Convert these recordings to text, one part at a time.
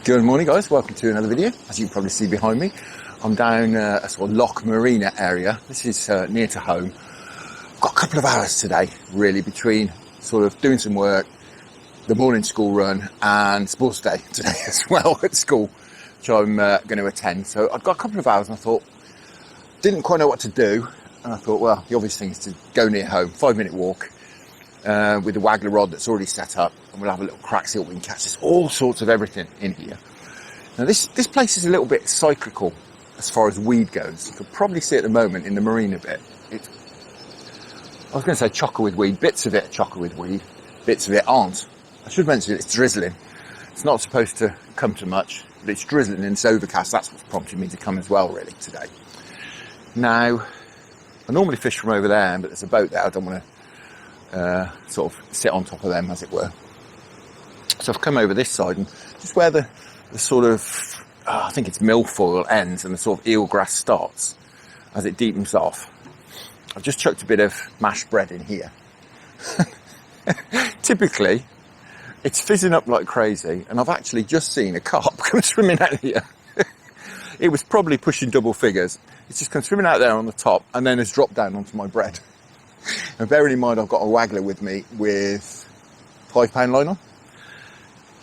Good morning, guys. Welcome to another video. As you can probably see behind me, I'm down a sort of loch marina area. This is near to home. I've got a couple of hours today, really, between sort of doing some work, the morning school run, and sports day today as well at school, which I'm going to attend. So I've got a couple of hours, and I thought, didn't quite know what to do, and I thought, well, the obvious thing is to go near home, 5-minute walk, with the Waggler rod that's already set up, and we'll have a little crack, see what we can catch. There's all sorts of everything in here. Now this place is a little bit cyclical as far as weed goes. You can probably see at the moment in the marina bit. I was going to say chocker with weed, bits of it are chocker with weed, bits of it aren't. I should mention it's drizzling. It's not supposed to come to much, but it's drizzling and it's overcast. That's what's prompted me to come as well, really, today. Now, I normally fish from over there, but there's a boat there. I don't want to sort of sit on top of them, as it were. So I've come over this side, and just where the sort of, I think it's milfoil ends and the sort of eelgrass starts as it deepens off, I've just chucked a bit of mashed bread in here. Typically, it's fizzing up like crazy, and I've actually just seen a carp come swimming out here. It was probably pushing double figures. It's just come swimming out there on the top, and then has dropped down onto my bread. And bearing in mind I've got a Waggler with me with 5-pound line on,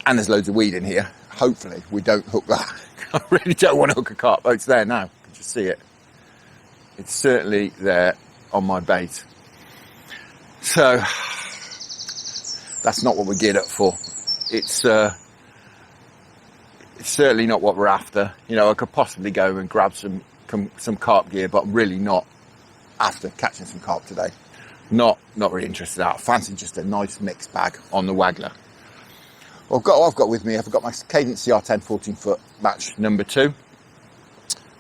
and there's loads of weed in here. Hopefully we don't hook that. I really don't want to hook a carp. Oh, it's there now. You can just see it. It's certainly there on my bait. So that's not what we're geared up for. It's certainly not what we're after. You know, I could possibly go and grab some carp gear, but I'm really not after catching some carp today. Not really interested out. I fancy just a nice mixed bag on the Waggler. Well, I've got with me, I've got my Cadence CR10 14-foot match number 2.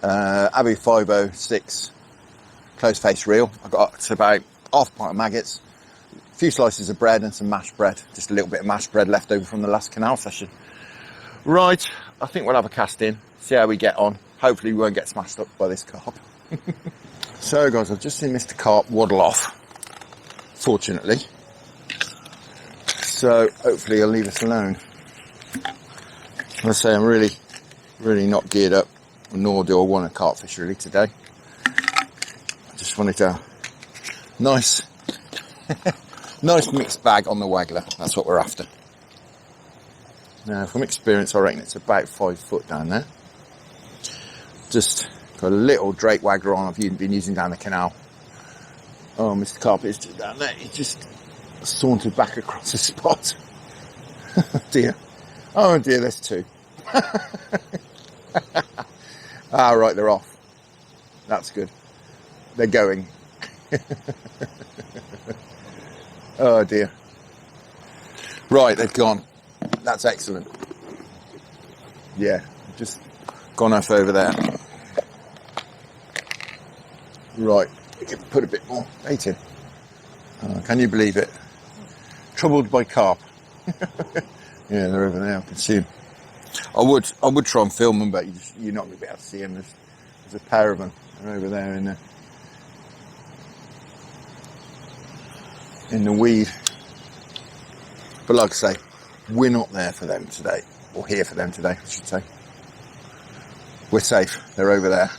Avon 506 close face reel. I've got about half a pint of maggots, a few slices of bread and some mashed bread. Just a little bit of mashed bread left over from the last canal session. Right, I think we'll have a cast in, see how we get on. Hopefully we won't get smashed up by this carp. So guys, I've just seen Mr. Carp waddle off, fortunately. So hopefully he'll leave us alone. As I say, I'm really not geared up, nor do I want a carp fish really today. I just wanted a nice mixed bag on the Waggler. That's what we're after. Now from experience, I reckon it's about 5 foot down there. Just got a little Drake Waggler on I've been using down the canal. Oh, Mr. Carp is just down there. He just sauntered back across the spot. Oh dear, there's 2. Ah, right, they're off. That's good. They're going. Oh dear. Right, they've gone. That's excellent. Yeah, just gone off over there. Right, we can put a bit more bait in. Can you believe it? Troubled by carp. Yeah, they're over there. I can see them. I would try and film them, but you're not going to be able to see them. There's a pair of them. They're over there in the weed. But like I say, we're not there for them today, or here for them today, I should say. We're safe. They're over there.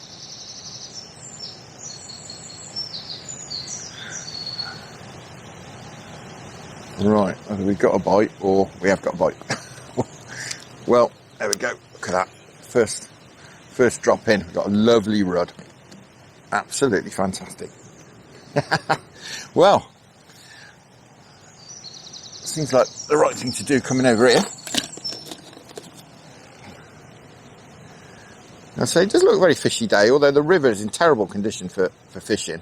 Right, either we've got a bite or we have got a bite. Well, there we go. Look at that. First drop in. We've got a lovely rod. Absolutely fantastic. Well, seems like the right thing to do coming over here. I say it does look a very fishy day, although the river is in terrible condition for fishing.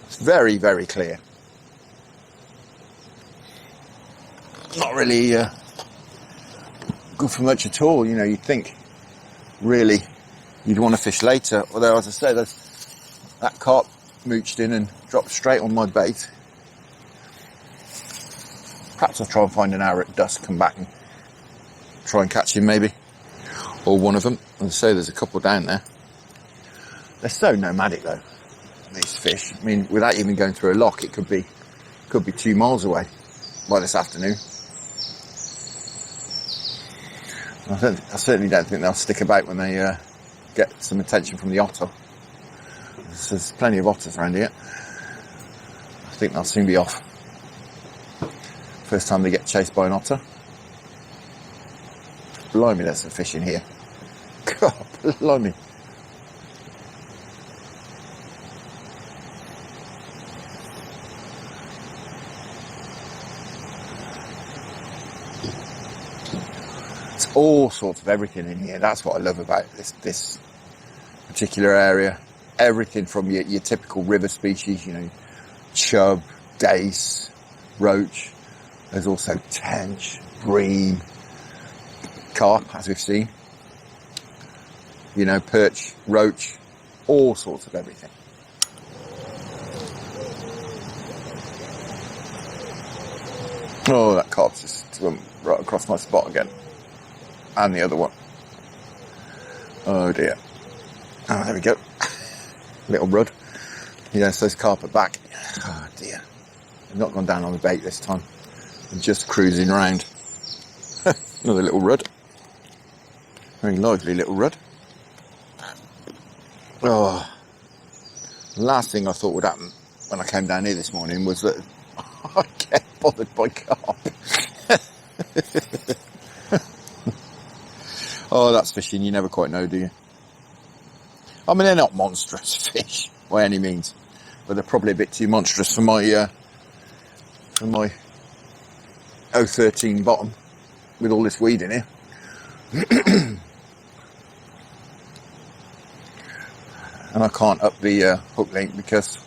It's very, very clear. Not really good for much at all. You know, you'd think really you'd want to fish later. Although, as I say, that carp mooched in and dropped straight on my bait. Perhaps I'll try and find an hour at dusk, come back and try and catch him maybe. Or one of them. As I say, there's a couple down there. They're so nomadic though, these fish. I mean, without even going through a lock, it could be 2 miles away by this afternoon. I certainly don't think they'll stick about when they get some attention from the otter. There's plenty of otters around here. I think they'll soon be off. First time they get chased by an otter. Blimey, there's some fish in here. God, blimey. It's all sorts of everything in here. That's what I love about this particular area. Everything from your typical river species, you know, chub, dace, roach. There's also tench, bream, carp, as we've seen. You know, perch, roach, all sorts of everything. Oh, that carp's just swum right across my spot again. And the other one. Oh dear. Oh, there we go. Little rud. Yes, those carp are back. Oh dear. I've not gone down on the bait this time. I'm just cruising around. Another little rud. Very lively little rud. Oh. The last thing I thought would happen when I came down here this morning was that I get bothered by carp. Oh, that's fishing. You never quite know, do you? I mean, they're not monstrous fish by any means, but they're probably a bit too monstrous for my 013 bottom with all this weed in here. And I can't up the hook length because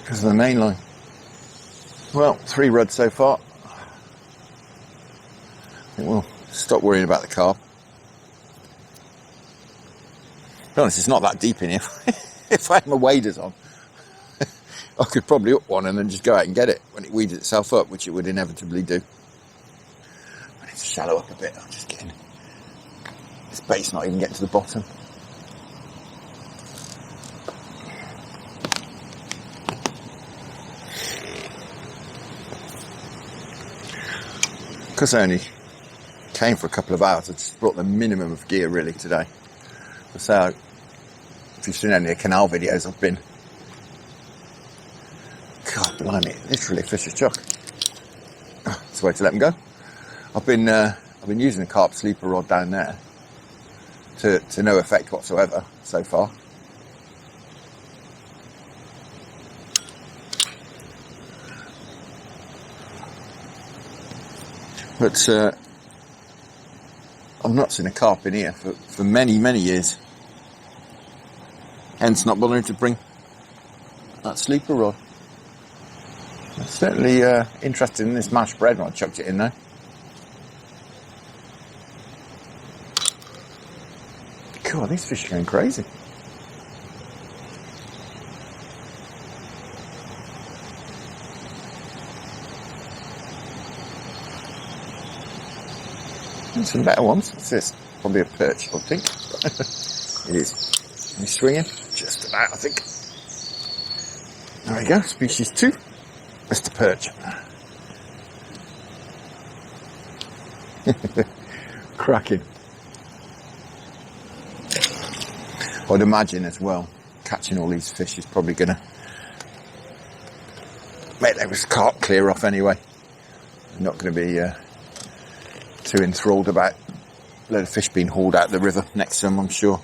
of the main line. Well, 3 ruds so far. I think we'll stop worrying about the carp. To be honest, it's not that deep in here. If I had my waders on, I could probably hook one and then just go out and get it when it weeds itself up, which it would inevitably do. I need to shallow up a bit. I'm just getting... This bait's not even getting to the bottom. Because I only came for a couple of hours, I just brought the minimum of gear really today. So, if you've seen any of the canal videos, I've been... God blimey, literally fish a chuck. That's the way to let them go. I've been using the carp sleeper rod down there to no effect whatsoever so far. But I've not seen a carp in here for many, many years. Hence not bothering to bring that sleeper rod. I'm certainly interested in this mashed bread when I chucked it in there. God, these fish are going crazy. And some better ones. What's this? Probably a perch, I think. It is. He's swinging. Just about, I think. There we go. Species 2. Mr. Perch. Cracking. I'd imagine as well, catching all these fish is probably going to make those carp clear off anyway. I'm not going to be too enthralled about a load of fish being hauled out the river next to them, I'm sure.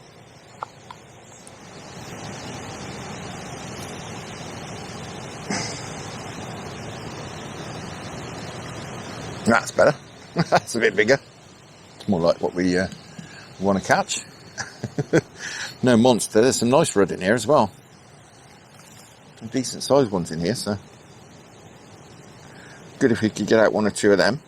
That's better. That's a bit bigger. It's more like what we want to catch. No monster. There's some nice rudd in here as well. Some decent sized ones in here, so good if we could get out 1 or 2 of them.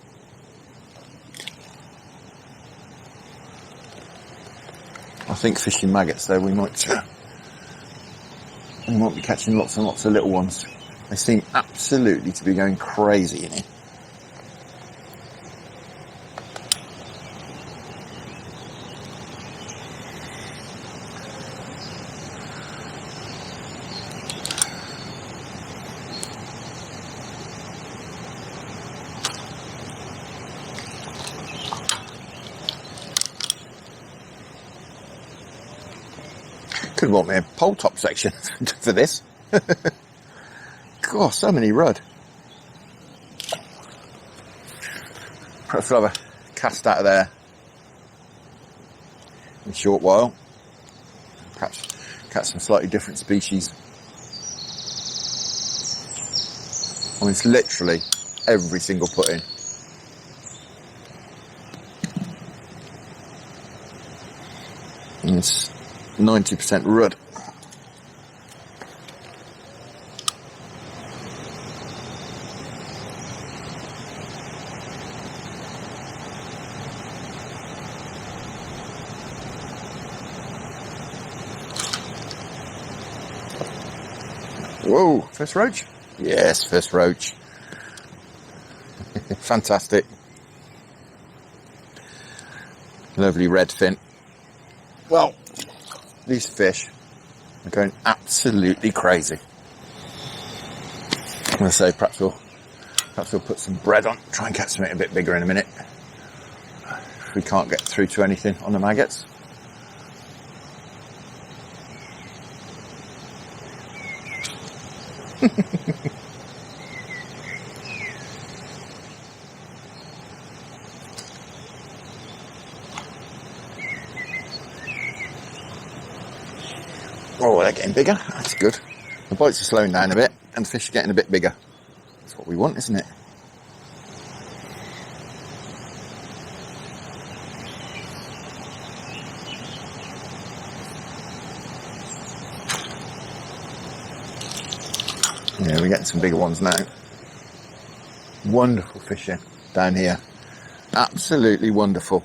I think fishing maggots though, we might be catching lots and lots of little ones. They seem absolutely to be going crazy in here. Could want me a pole top section for this. God, so many rudd. Perhaps we'll have a cast out of there in a short while. Perhaps catch some slightly different species. I mean, it's literally every single put in. And it's 90% rudd. Whoa, first roach? Yes, first roach. Fantastic. Lovely red fin. Well, these fish are going absolutely crazy. I'm going to say perhaps we'll put some bread on, try and catch something a bit bigger in a minute. If we can't get through to anything on the maggots. Oh, they're getting bigger. That's good. The bites are slowing down a bit and the fish are getting a bit bigger. That's what we want, isn't it? Yeah, we're getting some bigger ones now. Wonderful fishing down here. Absolutely wonderful.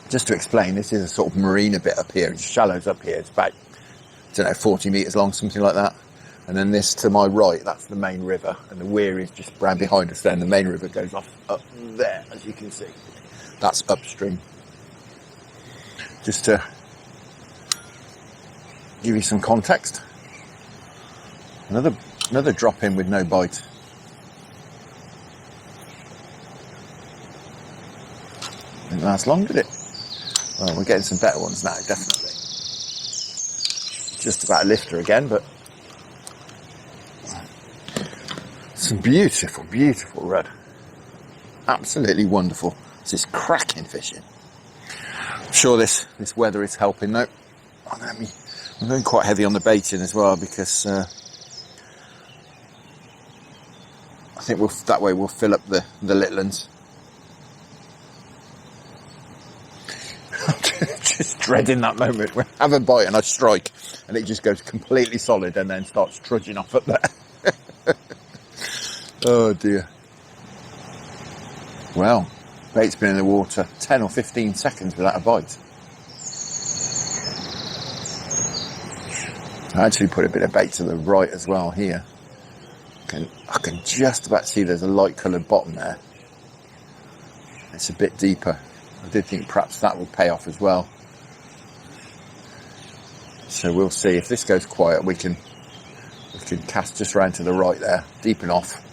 Just to explain, this is a sort of marina bit up here. It's shallows up here. It's about, I don't know, 40 metres long, something like that. And then this to my right, that's the main river. And the weir is just round behind us there. And the main river goes off up there, as you can see. That's upstream. Just to give you some context. Another drop in with no bite. Didn't last long, did it? Well, we're getting some better ones now, definitely. Just about a lifter again, but some beautiful, beautiful rudd. Absolutely wonderful. This is cracking fishing. I'm sure this weather is helping though. I'm going quite heavy on the baiting as well because I think that way we'll fill up the little ones. Just dreading that moment when I have a bite and I strike and it just goes completely solid and then starts trudging off up there. Oh dear. Well, bait's been in the water 10 or 15 seconds without a bite. I actually put a bit of bait to the right as well here. I can just about see there's a light coloured bottom there. It's a bit deeper. I did think perhaps that would pay off as well. So we'll see. If this goes quiet, we can cast just round to the right there, deep enough.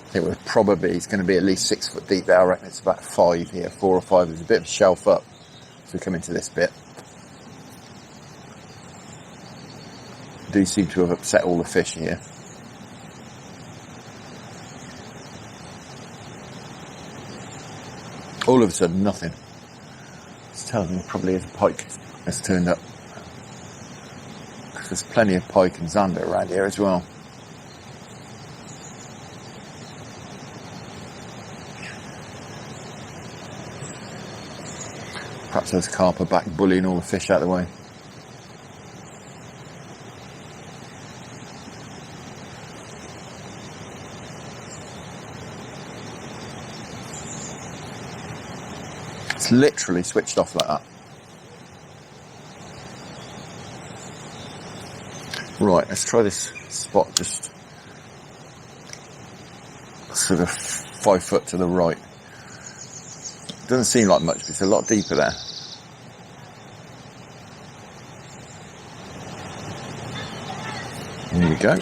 I think it's going to be at least 6 foot deep there. I reckon it's about 5 here, 4 or 5. There's a bit of a shelf up as we come into this bit. Do seem to have upset all the fish here. All of a sudden, nothing. This tells me probably a pike has turned up. There's plenty of pike and zander around here as well. Perhaps there's carp are back bullying all the fish out of the way. It's literally switched off like that. Right, let's try this spot just sort of 5 foot to the right. Doesn't seem like much, but it's a lot deeper there. Here we go.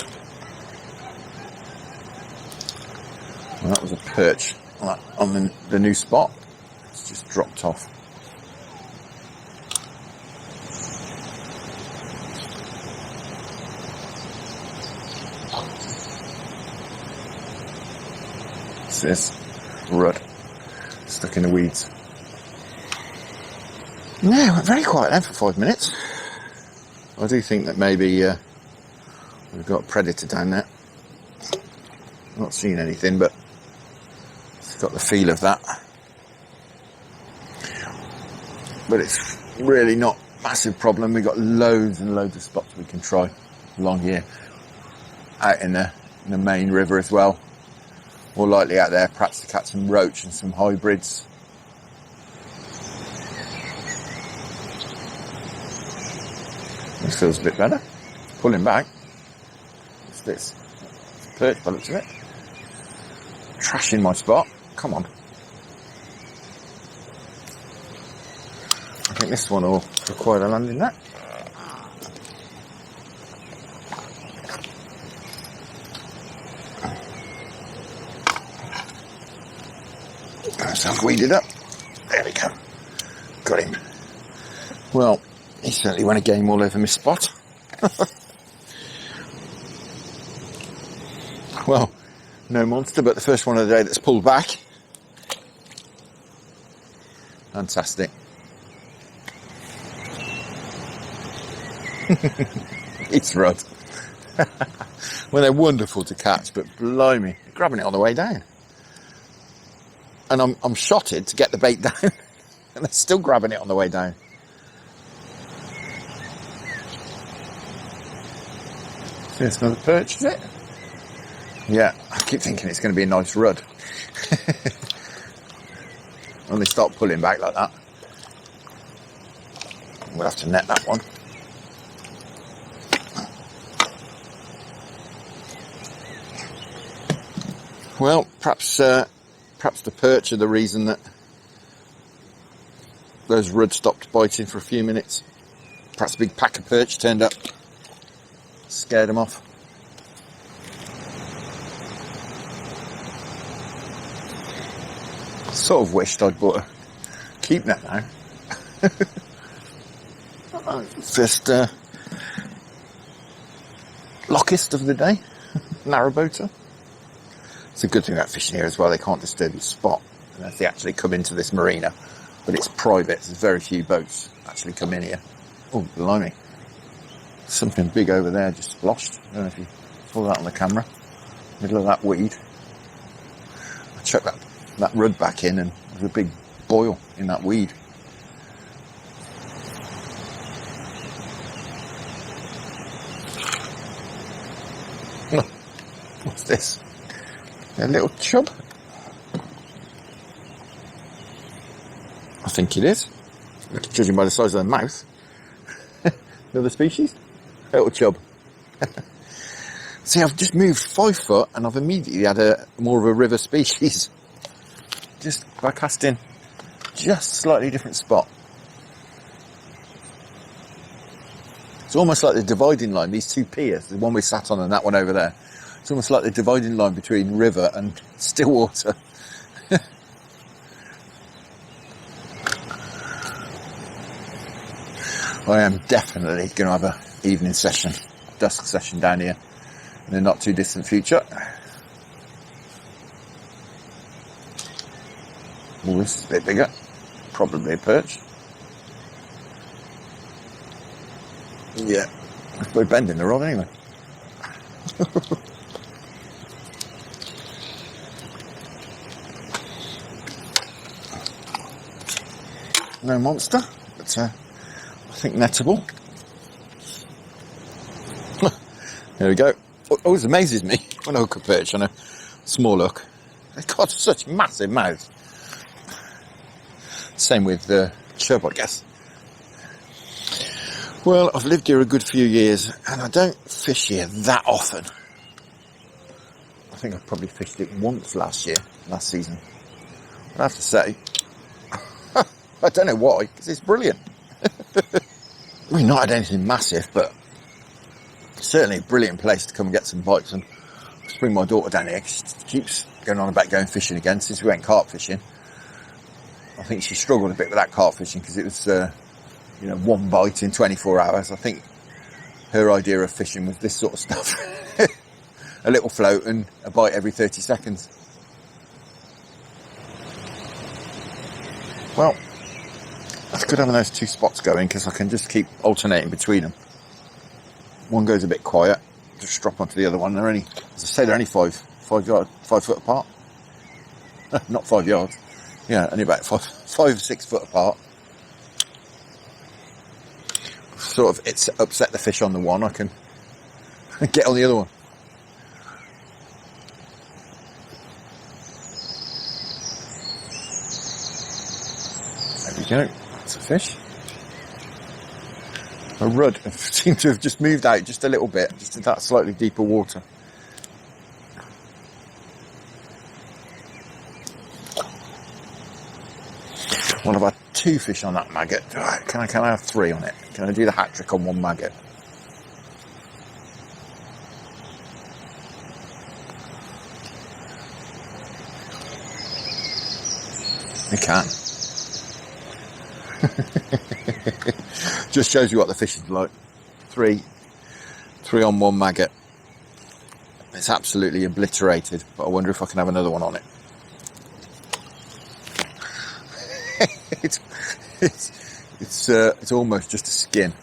Well, that was a perch on the new spot. It's just dropped off. this? Rudd. Stuck in the weeds. No, went very quiet then for 5 minutes. I do think that maybe we've got a predator down there. Not seen anything, but it's got the feel of that. But it's really not a massive problem. We've got loads and loads of spots we can try along here. Out in the main river as well. More likely out there perhaps to catch some roach and some hybrids. This feels a bit better. Pulling back. What's this? It's perch by the looks of it. Trashing my spot. Come on. I think this one will require a landing net. I've weeded up. There we go. Got him. Well, he certainly went a game all over my spot. Well, no monster, but the first one of the day that's pulled back. Fantastic. It's Rudd. Well, they're wonderful to catch, but blimey, grabbing it on the way down. And I'm shotted to get the bait down, and they're still grabbing it on the way down. There's another perch, is it? Yeah, I keep thinking it's going to be a nice Rudd. When they start pulling back like that. We'll have to net that one. Well, perhaps the perch are the reason that those Rudd stopped biting for a few minutes. Perhaps a big pack of perch turned up, scared them off. Sort of wished I'd bought a keep net now. First lockist of the day, narrowboater. It's a good thing about fishing here as well. They can't disturb your spot unless they actually come into this marina. But it's private. There's very few boats actually come in here. Oh, blimey. Something big over there just splashed. I don't know if you saw that on the camera. Middle of that weed. I chucked that Rudd back in and there's a big boil in that weed. What's this? A little chub? I think it is. Judging by the size of the mouth. Another species? A little chub. See, I've just moved 5 foot and I've immediately had more of a river species. Just by casting just slightly different spot. It's almost like the dividing line, these two piers, the one we sat on and that one over there. It's almost like the dividing line between river and still water. I am definitely going to have an evening session, dusk session down here in the not too distant future. Oh, this is a bit bigger. Probably a perch. Yeah, we're bending the rod anyway. No monster, but I think nettable. There we go. What always amazes me when I hook a perch on a small hook, they've got such massive mouths. Same with the chub, I guess. Well, I've lived here a good few years and I don't fish here that often. I think I probably fished it once last season. I have to say, I don't know why, because it's brilliant. We've not had anything massive, but certainly a brilliant place to come and get some bites. And just bring my daughter down here, because she keeps going on about going fishing again since we went carp fishing. I think she struggled a bit with that carp fishing because it was, one bite in 24 hours. I think her idea of fishing was this sort of stuff. A little float and a bite every 30 seconds. Well, that's good having those two spots going because I can just keep alternating between them. One goes a bit quiet, just drop onto the other one. They're only, as I say, they're only 5 foot apart. Not 5 yards. Yeah, only about 5 or 6 foot apart. Sort of, it's upset the fish on the one. I can get on the other one. There we go. That's a fish. A rudd seemed to have just moved out just a little bit, just in that slightly deeper water. Well, I've had 2 fish on that maggot. Can I have 3 on it? Can I do the hat trick on one maggot? You can. Just shows you what the fish is like. 3 on one maggot. It's absolutely obliterated, but I wonder if I can have another one on it. It's almost just a skin.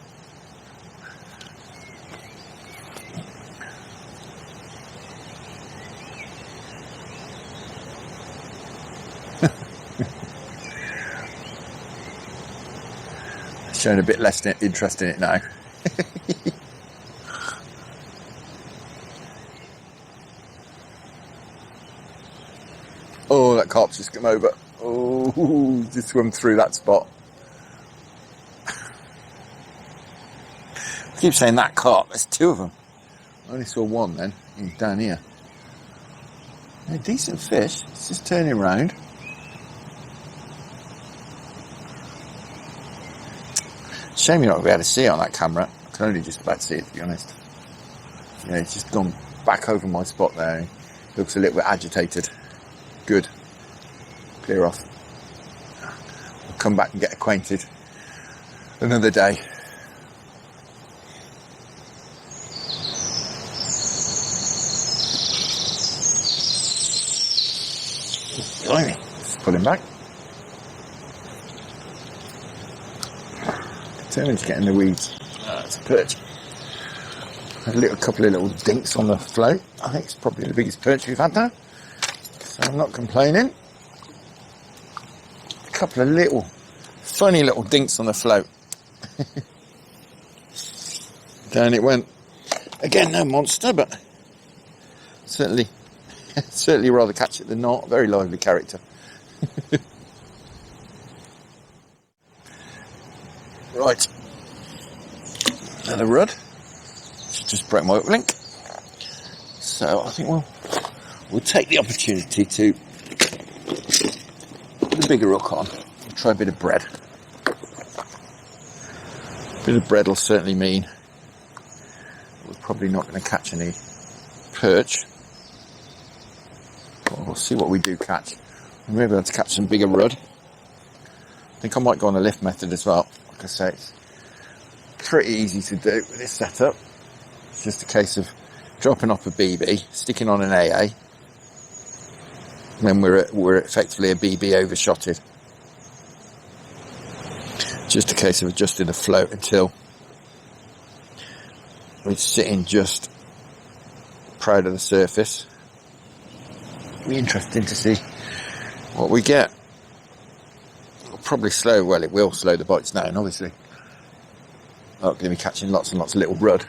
Showing a bit less interest in it now. Oh, that carp's just come over. Oh, just swim through that spot. I keep saying that carp, there's 2 of them. I only saw one then, down here. They're decent fish, it's just turning around. Shame you're not going to be able to see it on that camera. I can only just about see it, to be honest. Yeah, it's just gone back over my spot there. It looks a little bit agitated. Good. Clear off. I'll come back and get acquainted another day. Blimey, just pull him back. Determined to get in the weeds. It's a perch. Had a couple of little dinks on the float. I think it's probably the biggest perch we've had now. So I'm not complaining. A couple of little, funny little dinks on the float. Down it went. Again, no monster, but certainly rather catch it than not. Very lively character. Right. Another rudd. Should just break my hook link. So I think we'll take the opportunity to put a bigger hook on. We'll try a bit of bread. A bit of bread will certainly mean we're probably not going to catch any perch. But we'll see what we do catch. We may be able to catch some bigger rudd. I think I might go on a lift method as well. Like I say, it's pretty easy to do with this setup. It's just a case of dropping off a BB, sticking on an AA, and then we're effectively a BB overshotted. Just a case of adjusting the float until we're sitting just proud of the surface. It'll be interesting to see what we get. It'll probably it will slow the bites down, obviously. Not going to be catching lots and lots of little rudd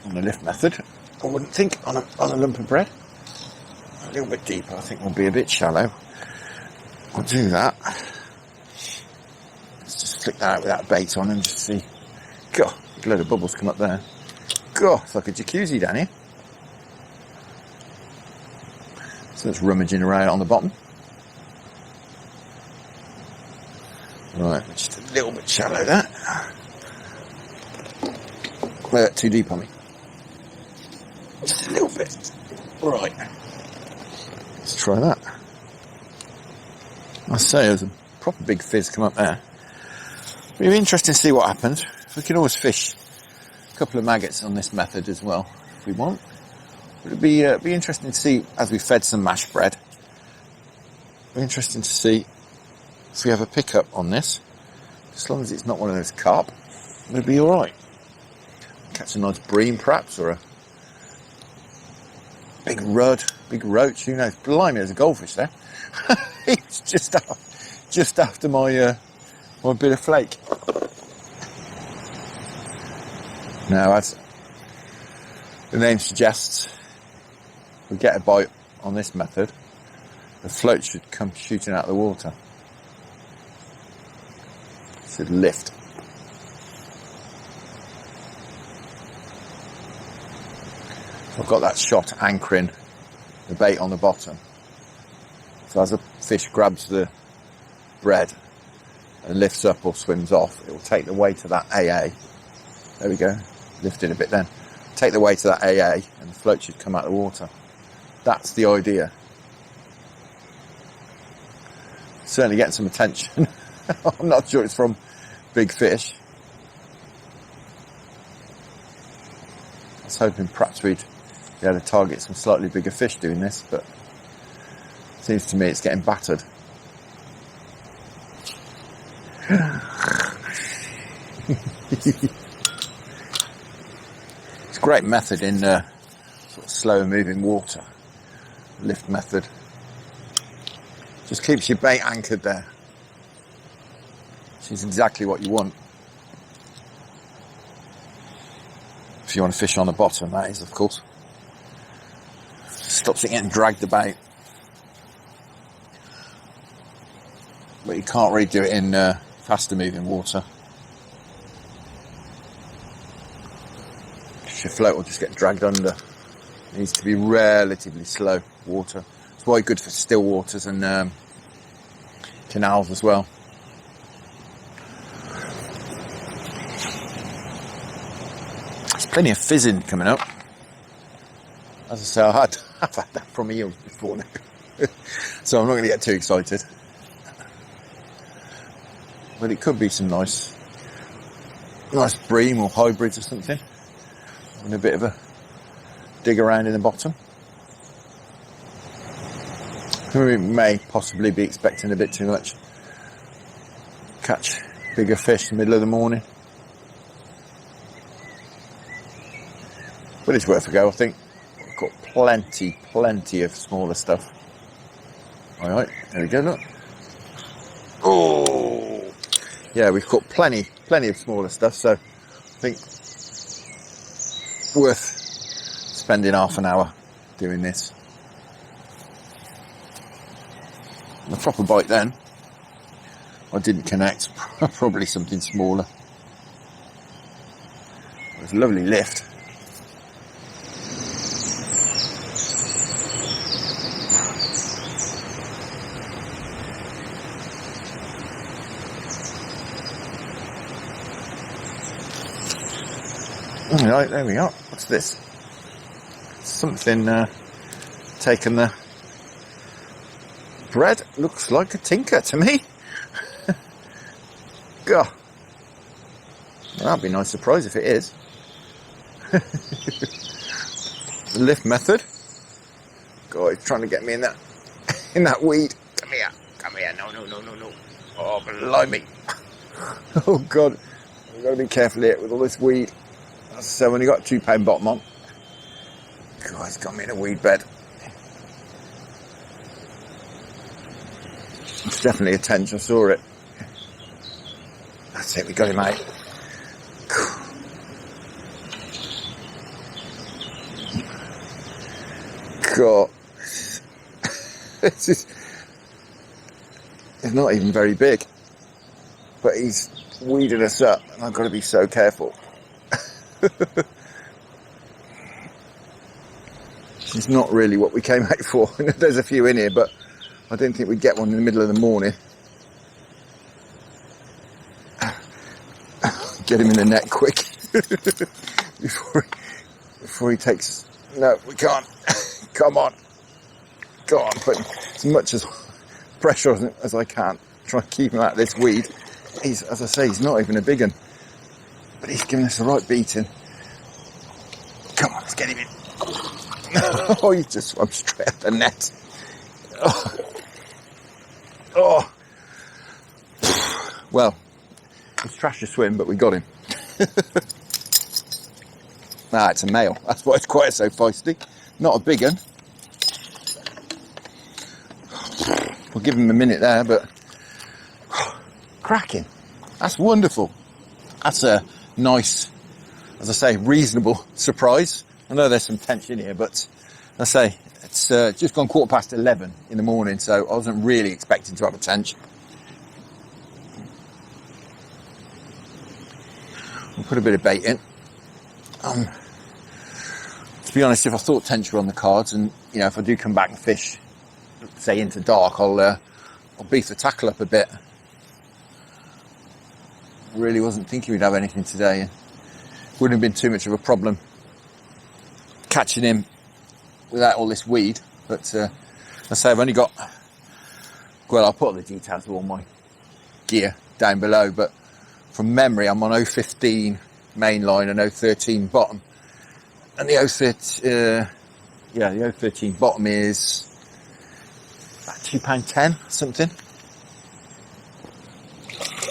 on the lift method. I wouldn't think on a lump of bread. A little bit deeper, I think we'll be a bit shallow. We'll do that. Let's just flick that out with that bait on and just see. God, a load of bubbles come up there. God, it's like a jacuzzi down here. So it's rummaging around on the bottom. Right, we're just a little bit shallow there. Too deep on me. Just a little bit. Right. Let's try that. I say there's a proper big fizz come up there. It'll be interesting to see what happens. We can always fish a couple of maggots on this method as well, if we want. But it'd be interesting to see as we fed some mash bread. It'd be interesting to see if we have a pickup on this, as long as it's not one of those carp, we'll be alright. Catch a nice bream perhaps, or a big rudd, big roach, who knows. Blimey, there's a goldfish there. It's just after my my bit of flake. Now, as the name suggests, if we get a bite on this method, the float should come shooting out of the water. Should lift. I've got that shot anchoring the bait on the bottom. So as the fish grabs the bread and lifts up or swims off, it will take the weight of that AA. There we go. Lifted a bit then. Take the weight of that AA and the float should come out of the water. That's the idea. Certainly getting some attention. I'm not sure it's from big fish. I was hoping perhaps we'd be able to target some slightly bigger fish doing this, but it seems to me it's getting battered. It's a great method in sort of slower moving water. Lift method. Just keeps your bait anchored there. Which is exactly what you want. If you want to fish on the bottom, that is, of course. Stops it getting dragged about. But you can't really do it in faster moving water. Your float will just get dragged under. It needs to be relatively slow water. It's quite good for still waters and canals as well. There's plenty of fizzing coming up. As I say, I've had that from eels before now. So I'm not going to get too excited. But it could be some nice bream or hybrids or something. And a bit of a dig around in the bottom. We may possibly be expecting a bit too much. Catch bigger fish in the middle of the morning. But it's worth a go, I think. We've got plenty of smaller stuff. Alright, there we go, look. Oh! Yeah, we've got plenty of smaller stuff, so I think worth spending half an hour doing this. The proper bite then, I didn't connect, probably something smaller. It was a lovely lift. Alright, there we are. What's this? Something taken the bread. Looks like a tinker to me. God. Well, that'd be a nice surprise if it is. The lift method. God, he's trying to get me in that weed. Come here. No. Oh, blimey. Oh God. We've got to be careful here with all this weed. So when you got a 2-pound bottom on. God, he's got me in a weed bed. It's definitely a tench, I saw it. That's it, we got him out. God. It's not even very big. But he's weeding us up, and I've got to be so careful. It's not really what we came out for. There's a few in here, but I didn't think we'd get one in the middle of the morning. Get him in the net quick before he takes. No, we can't. Come on, go on. Put as much as pressure on it as I can. Try and keep him out of this weed. He's, as I say, he's not even a big one. But he's giving us the right beating. Come on, let's get him in. Oh, he just swam straight at the net. Oh. Well, it's trash to swim, but we got him. Ah, it's a male. That's why it's quite so feisty. Not a big one. We'll give him a minute there, but cracking. That's wonderful. That's a nice, as I say, reasonable surprise. I know there's some tension here, but as I say, it's just gone 11:15 in the morning, so I wasn't really expecting to have a tench. We'll put a bit of bait in. To be honest, if I thought tench were on the cards, and you know, if I do come back and fish, say into dark, I'll beef the tackle up a bit. Really wasn't thinking we'd have anything today, and wouldn't have been too much of a problem catching him without all this weed. But I say I've only got, well, I'll put all the details of all my gear down below, but from memory I'm on 015 main line and 013 bottom, and the 013 bottom is about £2.10 something.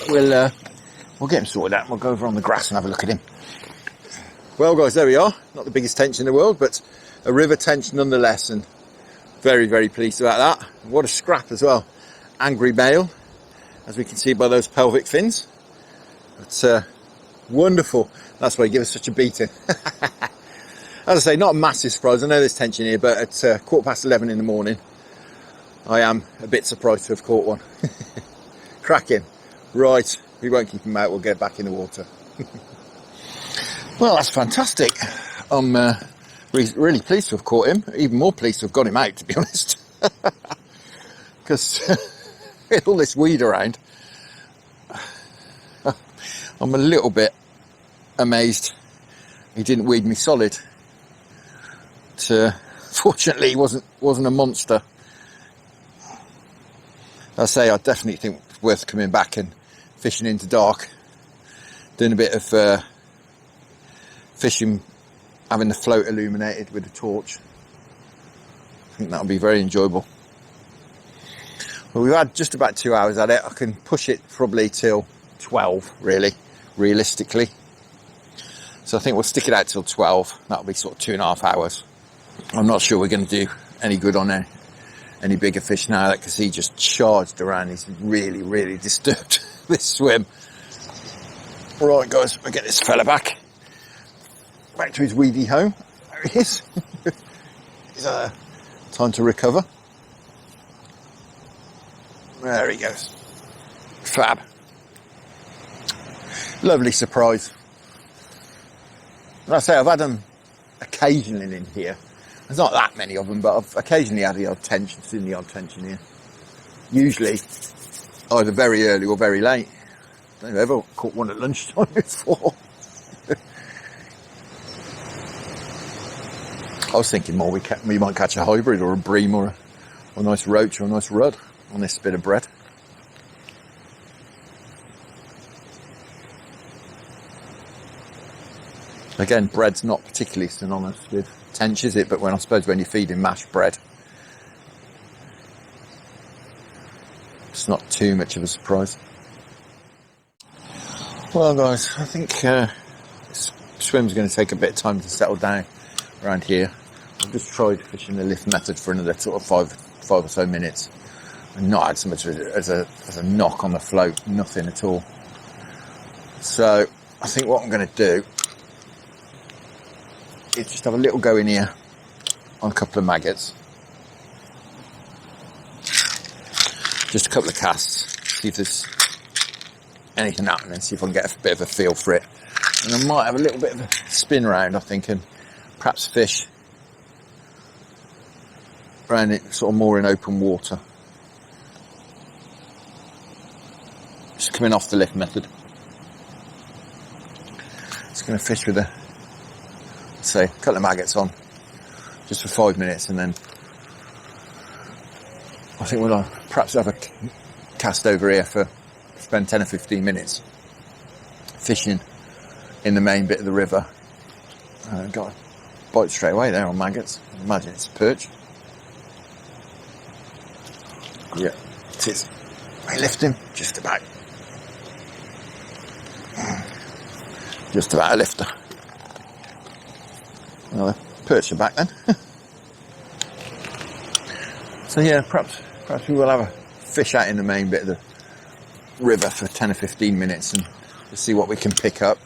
We'll get him sorted out and we'll go over on the grass and have a look at him. Well guys, there we are. Not the biggest tench in the world, but a river tench nonetheless, and very, very pleased about that. What a scrap as well. Angry male, as we can see by those pelvic fins. But wonderful. That's why he gives us such a beating. As I say, not a massive surprise. I know there's tension here, but at 11:15 in the morning, I am a bit surprised to have caught one. Cracking. Right, we won't keep him out. We'll get back in the water. Well, that's fantastic. I'm really pleased to have caught him. Even more pleased to have got him out, to be honest. Because with all this weed around, I'm a little bit amazed he didn't weed me solid. But, fortunately, he wasn't a monster. I say, I definitely think it's worth coming back and fishing into dark, doing a bit of fishing, having the float illuminated with a torch. I think that'll be very enjoyable. Well, we've had just about 2 hours at it. I can push it probably till 12, really, realistically. So I think we'll stick it out till 12. That'll be sort of 2.5 hours. I'm not sure we're going to do any good on any bigger fish now, because he just charged around. He's really, really disturbed this swim. All right, guys, we'll get this fella back to his weedy home. There he is. He's time to recover. There he goes. Fab. Lovely surprise. Like I say, I've had them occasionally in here. There's not that many of them, but I've occasionally had the odd tension, seen the odd tension here. Usually either very early or very late. I don't know, I've ever caught one at lunchtime before. I was thinking more we might catch a hybrid or a bream or a nice roach or a nice rudd on this bit of bread. Again, bread's not particularly synonymous with tench, is it? But I suppose when you're feeding mashed bread, it's not too much of a surprise. Well, guys, I think this swim's going to take a bit of time to settle down around here. I've just tried fishing the lift method for another sort of five or so minutes, and not had so much as a knock on the float, nothing at all. So I think what I'm going to do is just have a little go in here on a couple of maggots. Just a couple of casts, see if there's anything happening, see if I can get a bit of a feel for it. And I might have a little bit of a spin round, I think, and perhaps fish around it sort of more in open water. Just coming off the lift method. Just going to fish with a couple of maggots on just for 5 minutes, and then I think we'll perhaps have a cast over here for spend 10 or 15 minutes fishing in the main bit of the river. Got a bite straight away there on maggots. I imagine it's a perch. Yeah, it is. I lift him just about. Just about a lifter. Well, the perch are back then. So yeah, perhaps we will have a fish out in the main bit of the river for 10 or 15 minutes and just see what we can pick up.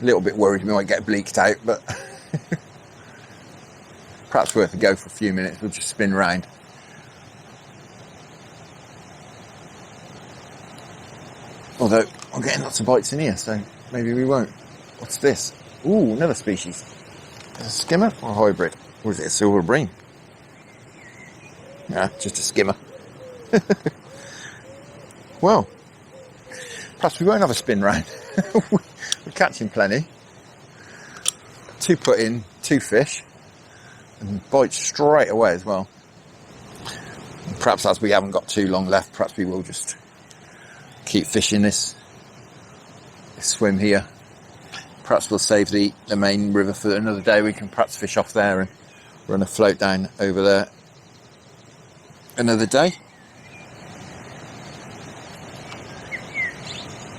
A little bit worried we might get bleaked out, but perhaps worth a go for a few minutes. We'll just spin round. Although I'm getting lots of bites in here, so maybe we won't. What's this? Ooh, another species. Is it a skimmer or a hybrid? Or is it a silver bream? Nah, just a skimmer. Well, perhaps we won't have a spin round. We're catching plenty. 2 put in, 2 fish, and bites straight away as well. And perhaps as we haven't got too long left, perhaps we will just keep fishing this swim here. Perhaps we'll save the main river for another day. We can perhaps fish off there and run a float down over there another day.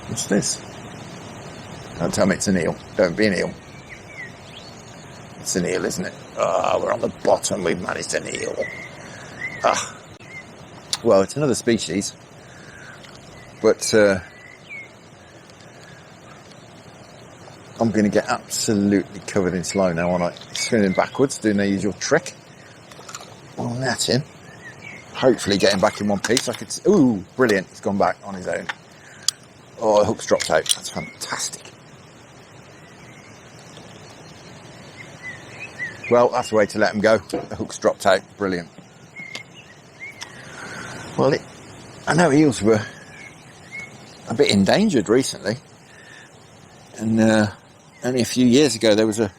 What's this? Don't tell me it's an eel. Don't be an eel. It's an eel, isn't it? Oh, we're on the bottom. We've managed an eel. Ah. Well, it's another species. But I'm going to get absolutely covered in slow now, aren't I? Swimming backwards, doing the usual trick. Well, netting. Hopefully getting back in one piece. I could see, ooh, brilliant. He's gone back on his own. Oh, the hook's dropped out. That's fantastic. Well, that's the way to let him go. The hook's dropped out. Brilliant. Well, I know eels were a bit endangered recently. And only a few years ago there was a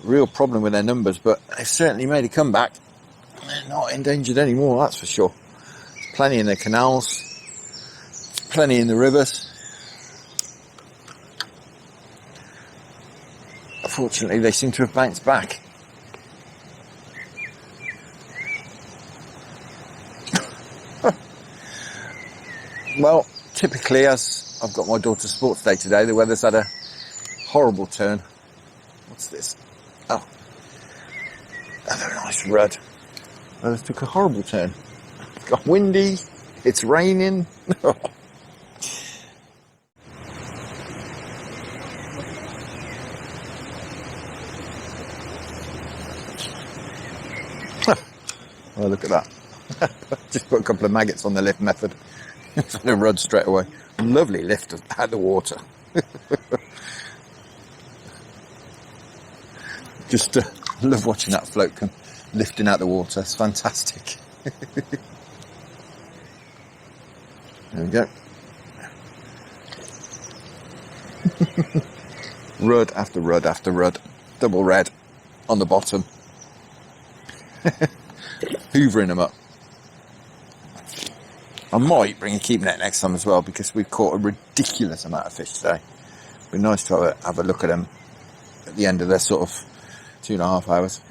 real problem with their numbers, but they've certainly made a comeback. They're not endangered anymore, that's for sure. There's plenty in the canals, plenty in the rivers. Fortunately, they seem to have bounced back. Well, typically, as I've got my daughter's sports day today, the weather's had a horrible turn. What's this? Oh, another nice rudd. Weather's took a horrible turn. It's got windy, it's raining. Oh, look at that. Just put a couple of maggots on the lift method. The rudd straight away. Lovely lift out of the water. Just love watching that float come lifting out the water. It's fantastic. There we go. Rudd after rudd after rudd. Double red on the bottom. Hoovering them up. I might bring a keep net next time as well, because we've caught a ridiculous amount of fish today. It'd be nice to have a look at them at the end of their sort of 2.5 hours.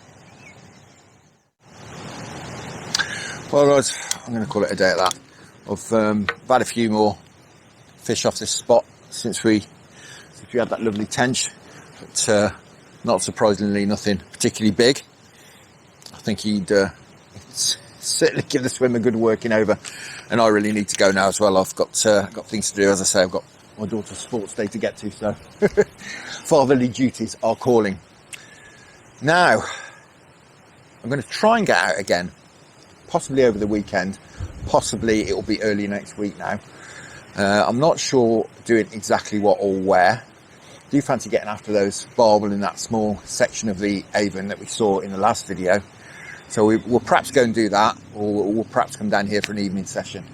Well guys, I'm going to call it a day at that. I've had a few more fish off this spot since we had that lovely tench, but not surprisingly nothing particularly big. I think he'd certainly give the swim a good working over, and I really need to go now as well. I've got things to do. As I say, I've got my daughter's sports day to get to, so fatherly duties are calling. Now, I'm going to try and get out again, possibly over the weekend, possibly it will be early next week now. I'm not sure doing exactly what or where. I do fancy getting after those barbel in that small section of the Avon that we saw in the last video. So we'll perhaps go and do that, or we'll perhaps come down here for an evening session.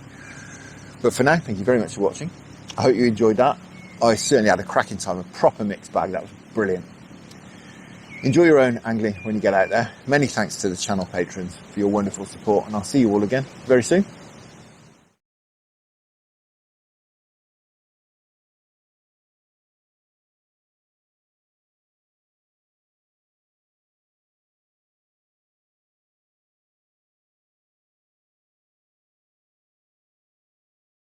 But for now, thank you very much for watching. I hope you enjoyed that. I certainly had a cracking time, a proper mixed bag. That was brilliant. Enjoy your own angling when you get out there. Many thanks to the channel patrons for your wonderful support, and I'll see you all again very soon.